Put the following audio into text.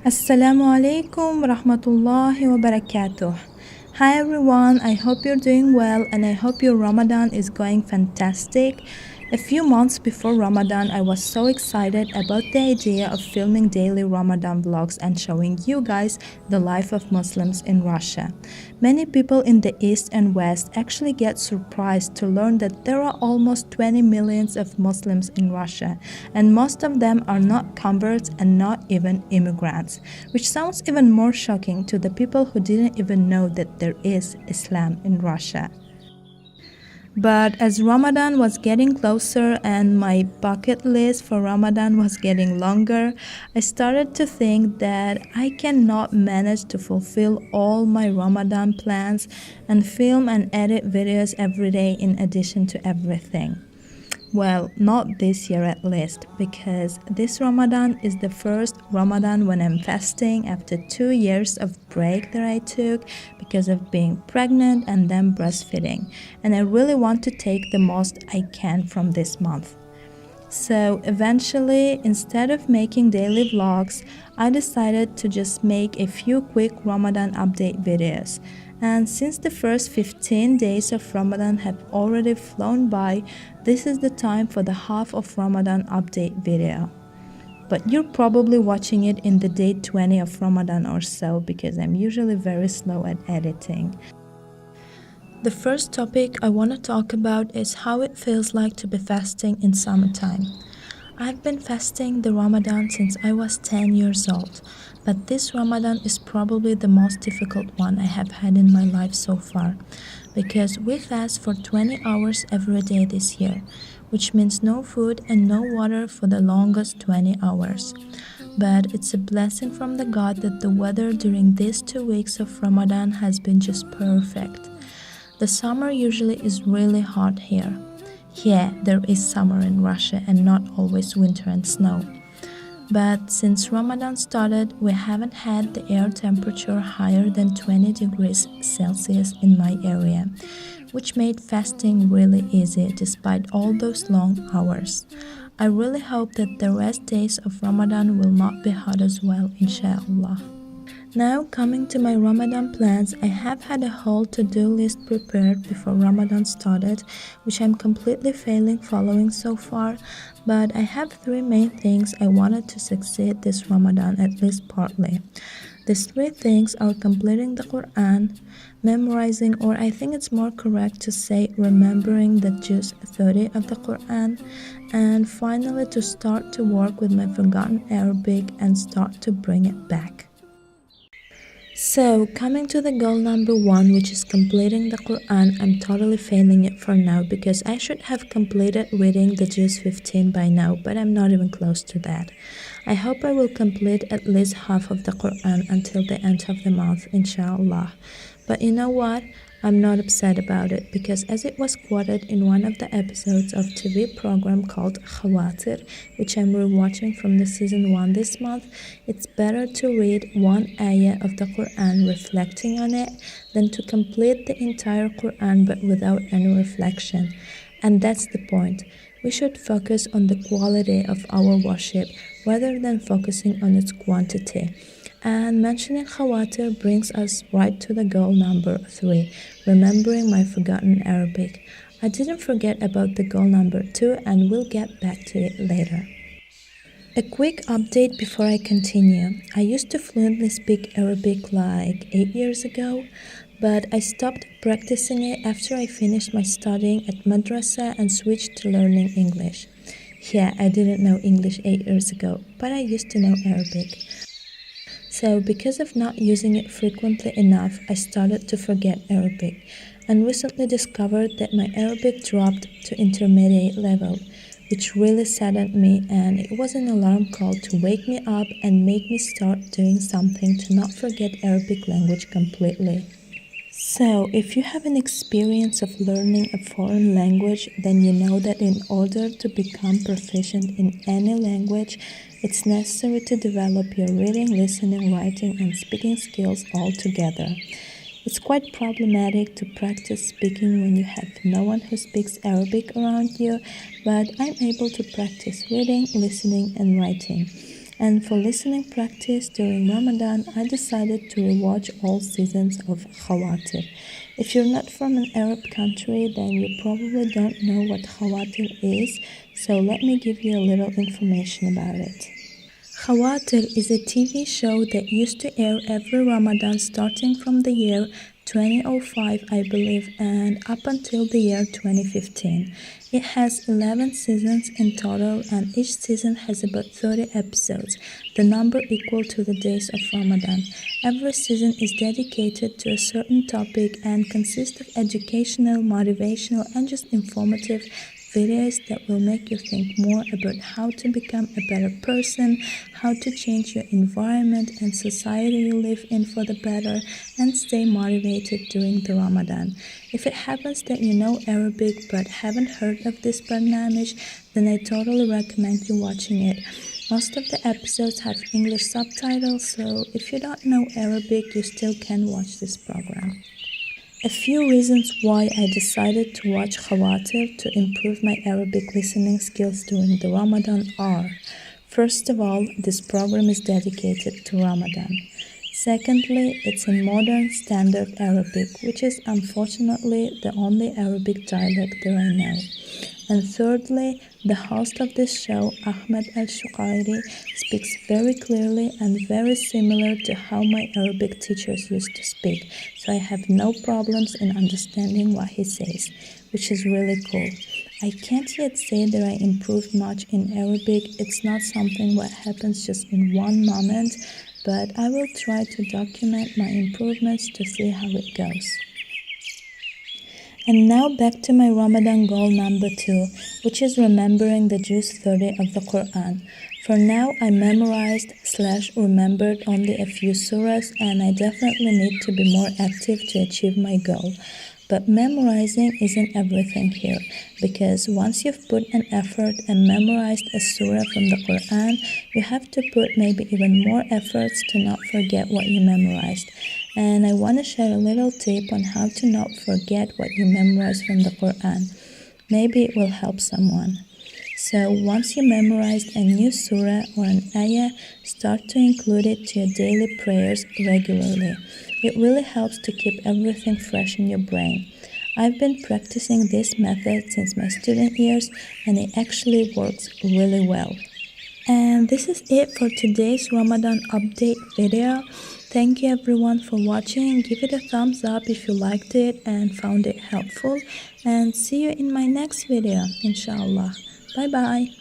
Assalamu'alaikum rahmatullahi wa barakatuh. Hi everyone, I hope you're doing well and I hope your Ramadan is going fantastic. A few months before Ramadan, I was so excited about the idea of filming daily Ramadan vlogs and showing you guys the life of Muslims in Russia. Many people in the East and West actually get surprised to learn that there are almost 20 millions of Muslims in Russia, and most of them are not converts and not even immigrants, which sounds even more shocking to the people who didn't even know that there is Islam in Russia. But as Ramadan was getting closer and my bucket list for Ramadan was getting longer, I started to think that I cannot manage to fulfill all my Ramadan plans and film and edit videos every day in addition to everything. Well, not this year at least, because this Ramadan is the first Ramadan when I'm fasting after 2 years of break that I took because of being pregnant and then breastfeeding. And I really want to take the most I can from this month. So eventually, instead of making daily vlogs, I decided to just make a few quick Ramadan update videos. And since the first 15 days of Ramadan have already flown by, this is the time for the half of Ramadan update video. But you're probably watching it in the day 20 of Ramadan or so because I'm usually very slow at editing. The first topic I want to talk about is how it feels like to be fasting in summertime. I've been fasting the Ramadan since I was 10 years old, but this Ramadan is probably the most difficult one I have had in my life so far, because we fast for 20 hours every day this year, which means no food and no water for the longest 20 hours. But it's a blessing from the God that the weather during these 2 weeks of Ramadan has been just perfect. The summer usually is really hot here. Yeah, there is summer in Russia and not always winter and snow. But since Ramadan started, we haven't had the air temperature higher than 20 degrees Celsius in my area, which made fasting really easy despite all those long hours. I really hope that the rest days of Ramadan will not be hot as well, inshallah. Now coming to my Ramadan plans, I have had a whole to-do list prepared before Ramadan started, which I'm completely failing following so far, but I have 3 main things I wanted to succeed this Ramadan, at least partly. These 3 things are completing the Qur'an, memorizing, or I think it's more correct to say remembering the juz 30 of the Qur'an, and finally to start to work with my forgotten Arabic and start to bring it back. So, coming to the goal number 1, which is completing the Quran, I'm totally failing it for now because I should have completed reading the Juz 15 by now, but I'm not even close to that. I hope I will complete at least half of the Quran until the end of the month, inshallah. But you know what? I'm not upset about it because as it was quoted in one of the episodes of TV program called Khawatir, which I'm rewatching from the season 1 this month, it's better to read one ayah of the Quran reflecting on it than to complete the entire Quran but without any reflection. And that's the point. We should focus on the quality of our worship rather than focusing on its quantity. And mentioning Khawatir brings us right to the goal number 3, remembering my forgotten Arabic. I didn't forget about the goal number 2 and we'll get back to it later. A quick update before I continue. I used to fluently speak Arabic like 8 years ago, but I stopped practicing it after I finished my studying at madrasa and switched to learning English. Yeah, I didn't know English 8 years ago, but I used to know Arabic. So because of not using it frequently enough, I started to forget Arabic and recently discovered that my Arabic dropped to intermediate level, which really saddened me, and it was an alarm call to wake me up and make me start doing something to not forget Arabic language completely. So, if you have an experience of learning a foreign language, then you know that in order to become proficient in any language, it's necessary to develop your reading, listening, writing, and speaking skills all together. It's quite problematic to practice speaking when you have no one who speaks Arabic around you, but I'm able to practice reading, listening, and writing. And for listening practice during Ramadan, I decided to rewatch all seasons of Khawatir. If you're not from an Arab country, then you probably don't know what Khawatir is, so let me give you a little information about it. Khawatir is a TV show that used to air every Ramadan starting from the year 2005, I believe, and up until the year 2015. It has 11 seasons in total, and each season has about 30 episodes, the number equal to the days of Ramadan. Every season is dedicated to a certain topic and consists of educational, motivational, and just informative videos that will make you think more about how to become a better person, how to change your environment and society you live in for the better, and stay motivated during the Ramadan. If it happens that you know Arabic but haven't heard of this barnamish, then I totally recommend you watching it. Most of the episodes have English subtitles, so if you don't know Arabic, you still can watch this program. A few reasons why I decided to watch Khawatir to improve my Arabic listening skills during the Ramadan are: first of all, this program is dedicated to Ramadan. Secondly, it's in modern standard Arabic, which is unfortunately the only Arabic dialect that I know. And thirdly, the host of this show, Ahmed Al-Shuqairi, speaks very clearly and very similar to how my Arabic teachers used to speak, so I have no problems in understanding what he says, which is really cool. I can't yet say that I improved much in Arabic. It's not something that happens just in one moment, but I will try to document my improvements to see how it goes. And now back to my Ramadan goal number 2, which is remembering the Juz 30 of the Qur'an. For now, I memorized/remembered only a few surahs, and I definitely need to be more active to achieve my goal. But memorizing isn't everything here, because once you've put an effort and memorized a surah from the Qur'an, you have to put maybe even more efforts to not forget what you memorized. And I want to share a little tip on how to not forget what you memorized from the Qur'an. Maybe it will help someone. So once you memorized a new surah or an ayah, start to include it to your daily prayers regularly. It really helps to keep everything fresh in your brain. I've been practicing this method since my student years, and it actually works really well. And this is it for today's Ramadan update video. Thank you everyone for watching. Give it a thumbs up if you liked it and found it helpful. And see you in my next video, inshallah. Bye bye.